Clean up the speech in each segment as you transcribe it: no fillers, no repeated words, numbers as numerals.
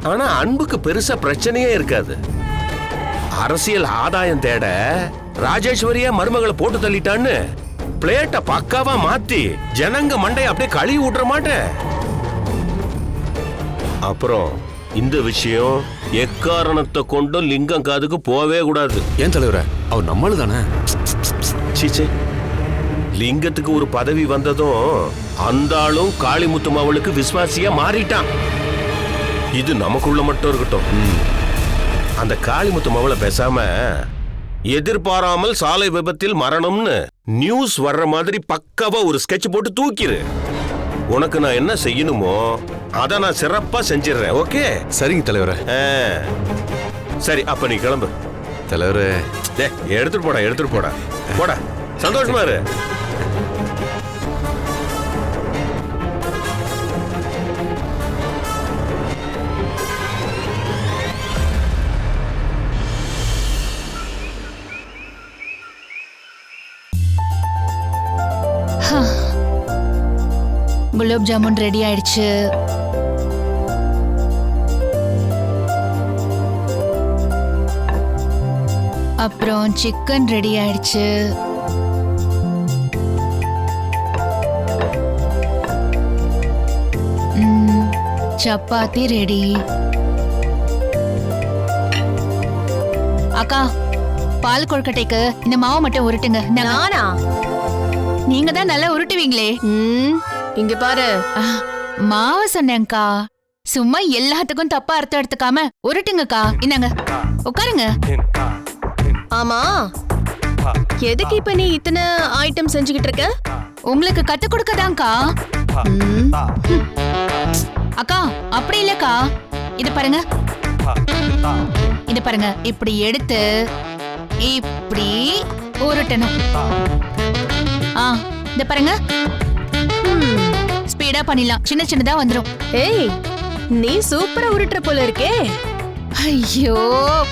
ஆனா அன்புக்கு பெருசா பிரச்சனையே இருக்காது. அரசியல் ஆதாயம் தேட ராஜேஸ்வரியா மருமகளை போட்டு தள்ளிட்டான்னு பிளேட்ட பக்காவா மாத்தி ஜனங்க மண்டைய அப்படியே கழுவி விட்டுற மாட்டேன். அப்புறம் இந்த விஷயம் எக்காரணத்தை கொண்டும் லிங்கம் காதுக்கு போவே கூடாது. ஏன் தலைவர, அவர் நம்மளு தானே. சீச்சே, லிங்கத்துக்கு ஒரு பதவி வந்ததும் அந்த ஆளும் காளிமுத்து அவளுக்கு விசுவாசியா மாறிட்டான். இது நமக்குள்ள மட்டும் இருக்கட்டும். அந்த காளிமுத்து மவளை பேசாம எதிர்பாராமல் சாலை விபத்தில் மரணம்னு நியூஸ் வர்ற மாதிரி பக்காவா ஒரு ஸ்கெட்ச் போட்டு தூக்கிரு. உனக்கு நான் என்ன செய்யணுமோ அதை நான் சிறப்பா செஞ்சிடறேன். ஓகே? சரிங்க தலைவர. சரி, அப்ப நீ கிளம்பு. தலைவர, எடுத்துட்டு போடா, எடுத்துட்டு போடா. போடா, சந்தோஷமா இரு. குலாப் ஜாமுன் ரெடி ஆயிடுச்சு. அப்புறம் சிக்கன் ரெடி ஆயிடுச்சு. சப்பாத்தி ரெடி. அக்கா, பால் கொழுக்கட்டைக்கு இந்த மாவு மட்டும் உருட்டுங்க. நானா? நீங்க தான் நல்லா உருட்டுவீங்களே. இங்க பாரு, மாவு சொன்னேன்க்கா. சும்மா எல்லாத்துக்கும் தப்பா அர்த்தம் எடுத்துக்காம உருட்டுங்கக்கா. இன்னாங்க, உட்காருங்க. ஆமா, எதுக்கு இப்ப நீ இத்தனை ஐட்டம் செஞ்சுக்கிட்டு இருக்க? உங்களுக்கு கத்து கொடுக்கதான்க்கா. அக்கா, அப்படி இல்லக்கா. இது பாருங்க, இது பாருங்க. இப்படி எடுத்து இப்படி உருட்டணும். இந்த பாருங்க, ஸ்பீடா பண்ணிடலாம். சின்ன சின்னதா வந்துரும். ஏய், நீ சூப்பரா உருட்டுற போல இருக்கே. ஐயோ,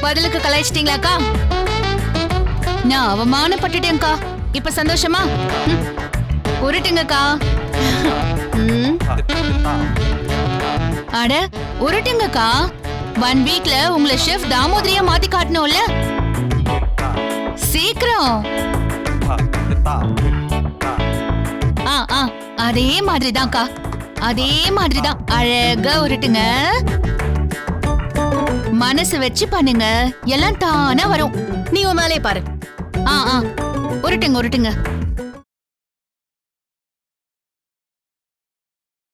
பதிலுக்கு கலாய்ச்சிட்டீங்களாக்கா? நான் அவமானப்பட்டுட்டேன்க்கா. இப்ப சந்தோஷமா? உருட்டுங்கக்கா. அட, உருட்டுங்கக்கா. 1 வீக்ல உங்களை ஷெஃப் தாமோதரியா மாத்தி காட்டணும்ல. சீக்கிரம். அதே மாதிரிதான்க்கா, அதே மாதிரிதான். அழகா உருட்டுங்க. மனசு வச்சு பண்ணுங்க, எல்லாம் தானா வரும். நீ உன் மேலே பாரு. உருட்டுங்க, உருட்டுங்க.